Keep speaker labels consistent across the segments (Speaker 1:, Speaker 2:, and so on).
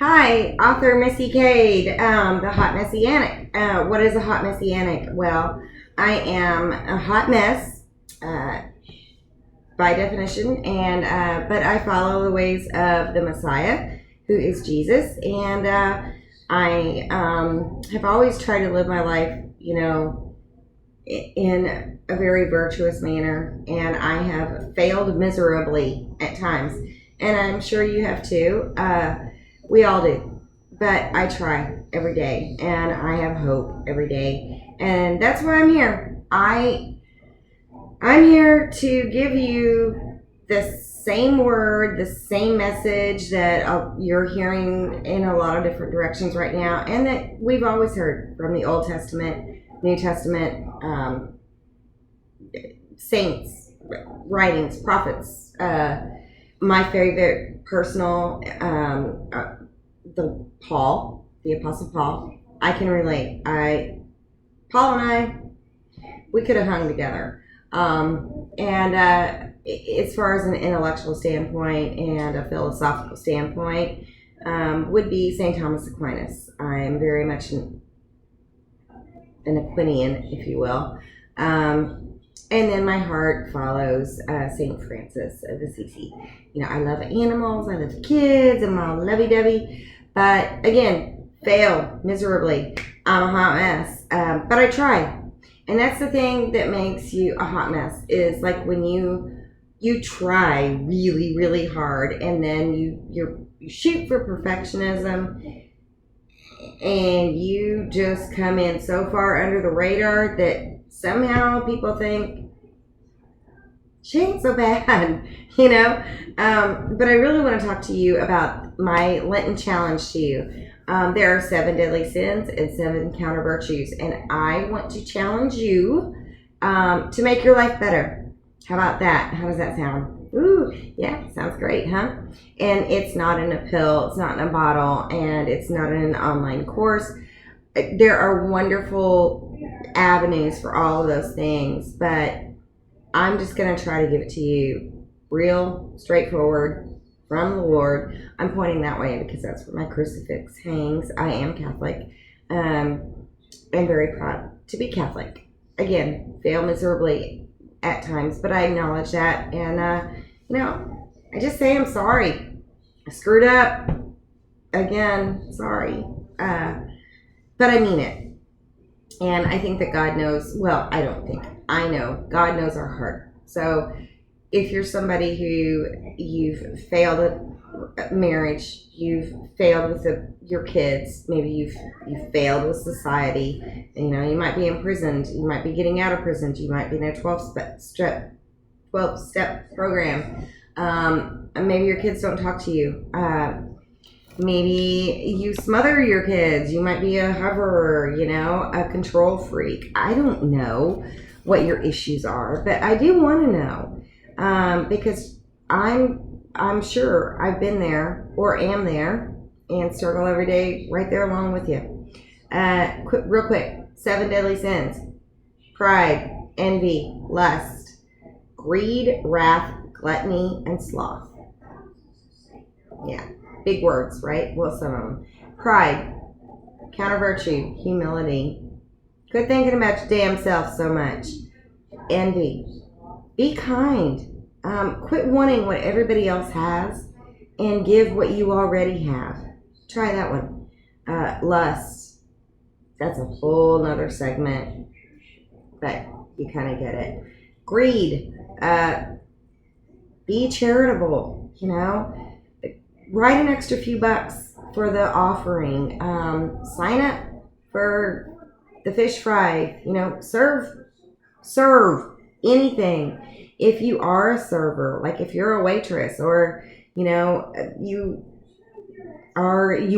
Speaker 1: Hi, author Missy Kayhd, the Hot Messianic. What is a Hot Messianic? Well, I am a hot mess uh, by definition, and but I follow the ways of the Messiah, who is Jesus, and I have always tried to live my life, in a very virtuous manner, and I have failed miserably at times, and I'm sure you have too. We all do, but I try every day, and I have hope every day, and that's why I'm here. I'm here to give you the same word, the same message that you're hearing in a lot of different directions right now, and that we've always heard from the Old Testament, New Testament, saints, writings, prophets. My favorite personal, the Apostle Paul. I can relate. Paul and I, we could have hung together. And as far as an intellectual standpoint and a philosophical standpoint, would be St. Thomas Aquinas. I'm very much an Aquinian, if you will. And then my heart follows St. Francis of Assisi. I love animals, I love kids, I'm all lovey-dovey. But again, fail miserably. I'm a hot mess. But I try. And that's the thing that makes you a hot mess, is like when you try really, really hard, and then you shoot for perfectionism, and you just come in so far under the radar that somehow people think she ain't so bad, But I really want to talk to you about my Lenten challenge to you. There are 7 deadly sins and 7 counter virtues, and I want to challenge you to make your life better. How about that? How does that sound? Ooh, yeah, sounds great, huh? And it's not in a pill, it's not in a bottle, and it's not in an online course. There are wonderful avenues for all of those things, but I'm just going to try to give it to you real, straightforward, from the Lord. I'm pointing that way because that's where my crucifix hangs. I am Catholic, and very proud to be Catholic. Again, fail miserably at times, but I acknowledge that, and I just say I'm sorry. I screwed up again. Sorry, but I mean it. And I think that God knows, well, I don't think, I know God knows our heart. So if you're somebody who you've failed at marriage, you've failed with your kids, maybe you've failed with society, and, you might be imprisoned, you might be getting out of prison, you might be in a 12-step program, maybe your kids don't talk to you, maybe you smother your kids, you might be a hoverer, a control freak. I don't know what your issues are, but I do want to know, because I'm sure I've been there or am there and struggle every day right there along with you. Real quick, 7 deadly sins: pride, envy, lust, greed, wrath, gluttony, and sloth. Yeah, big words, right? Well, some of them. Pride, counter virtue, humility. Quit thinking about your damn self so much. Envy. Be kind. Quit wanting what everybody else has and give what you already have. Try that one. Lust. That's a whole nother segment, but you kind of get it. Greed. Be charitable, Write an extra few bucks for the offering. Sign up for the fish fry. Serve anything. If you are a server, like if you're a waitress, or you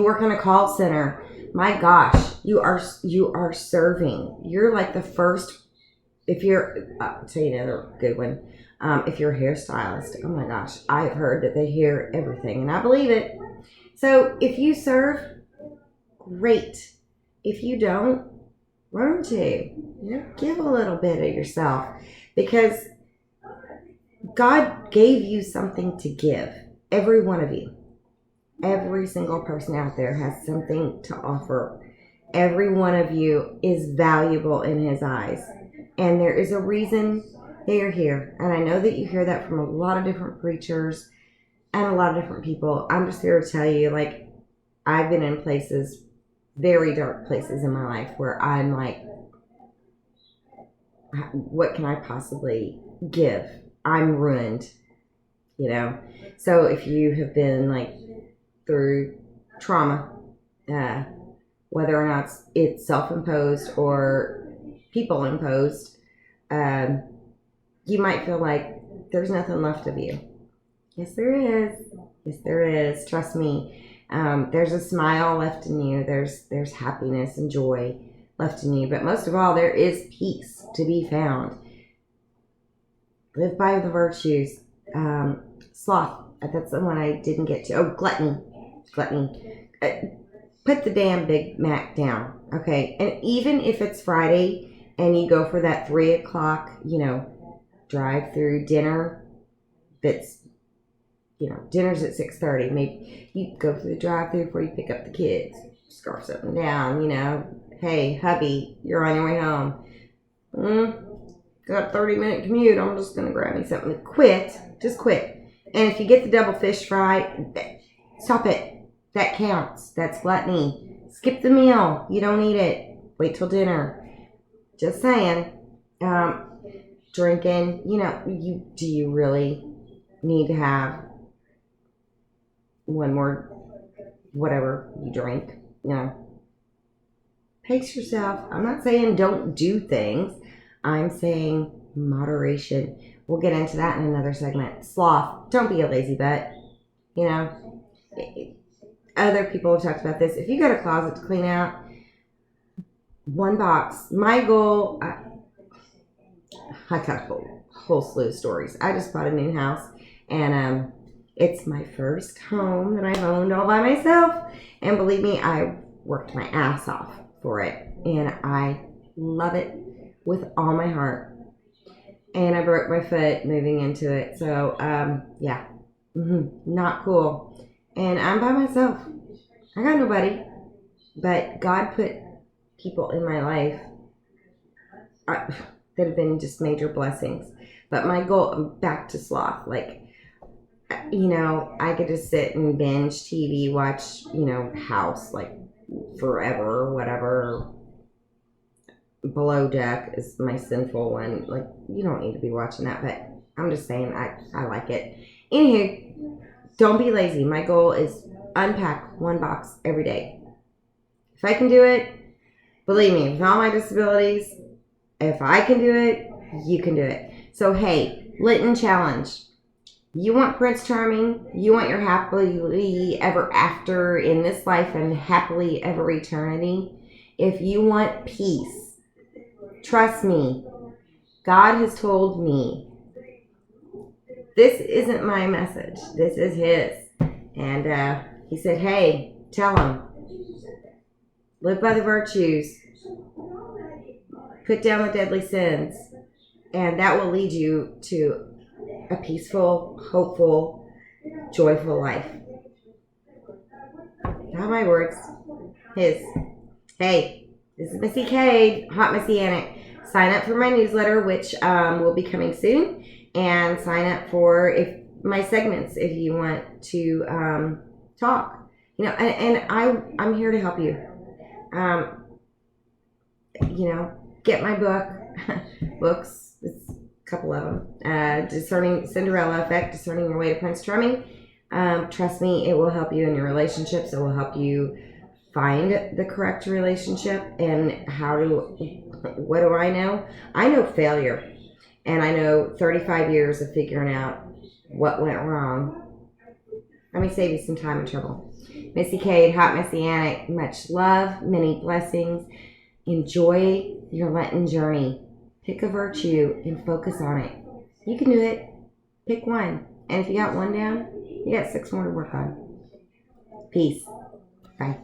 Speaker 1: work in a call center, my gosh, you are serving. You're like the first. If you're, I'll tell you another good one. If you're a hairstylist, oh my gosh, I've heard that they hear everything, and I believe it. So if you serve, great. If you don't, learn to. Give a little bit of yourself, because God gave you something to give, every one of you. Every single person out there has something to offer. Every one of you is valuable in His eyes. And there is a reason they are here. And I know that you hear that from a lot of different preachers and a lot of different people. I'm just here to tell you, like, I've been in places, very dark places in my life, where I'm like, what can I possibly give? I'm ruined, you know? So if you have been, like, through trauma, whether or not it's self-imposed or people-imposed, you might feel like there's nothing left of you. Yes, there is. Yes, there is. Trust me. There's a smile left in you. There's happiness and joy left in you. But most of all, there is peace to be found. Live by the virtues. Sloth. That's the one I didn't get to. Oh, gluttony. Gluttony. Put the damn Big Mac down. Okay? And even if it's Friday and you go for that 3 o'clock, drive-through dinner that's, dinner's at 6:30. Maybe you go through the drive-through before you pick up the kids. Scarf something down, Hey, hubby, you're on your way home. Got a 30-minute commute. I'm just going to grab me something. Quit. Just quit. And if you get the double fish fry, stop it. That counts. That's gluttony. Skip the meal. You don't eat it. Wait till dinner. Just saying. Drinking, do you really need to have one more whatever you drink? Pace yourself. I'm not saying don't do things. I'm saying moderation. We'll get into that in another segment. Sloth. Don't be a lazy butt. Other people have talked about this. If you got a closet to clean out, one box. My goal, I got a whole slew of stories. I just bought a new house, and it's my first home that I've owned all by myself. And believe me, I worked my ass off for it, and I love it with all my heart. And I broke my foot moving into it, so yeah, not cool. And I'm by myself. I got nobody, but God put people in my life that have been just major blessings. But my goal, back to sloth, I could just sit and binge TV, watch, House, forever or whatever. Below Deck is my sinful one. You don't need to be watching that, but I'm just saying I like it. Anywho, don't be lazy. My goal is unpack one box every day. If I can do it, believe me, with all my disabilities, if I can do it, you can do it. So hey, Lenten challenge. You want Prince Charming? You want your happily ever after in this life and happily ever eternity? If you want peace, trust me, God has told me this isn't my message. This is His. And He said, hey, tell him. Live by the virtues. Put down the deadly sins. And that will lead you to a peaceful, hopeful, joyful life. Not my words. His. Hey, this is Missy Kayhd, Hot Messianic. Sign up for my newsletter, which will be coming soon. And sign up for my segments if you want to talk. And I'm here to help you. Get my book. Books. It's a couple of them. Discerning Cinderella Effect, Discerning Your Way to Prince Charming. Trust me, it will help you in your relationships. It will help you find the correct relationship. And what do I know? I know failure. And I know 35 years of figuring out what went wrong. Let me save you some time and trouble. Missy Kayhd, Hot Messianic. Much love, many blessings. Enjoy your Lenten journey. Pick a virtue and focus on it. You can do it. Pick one. And if you got one down, you got 6 more to work on. Peace. Bye.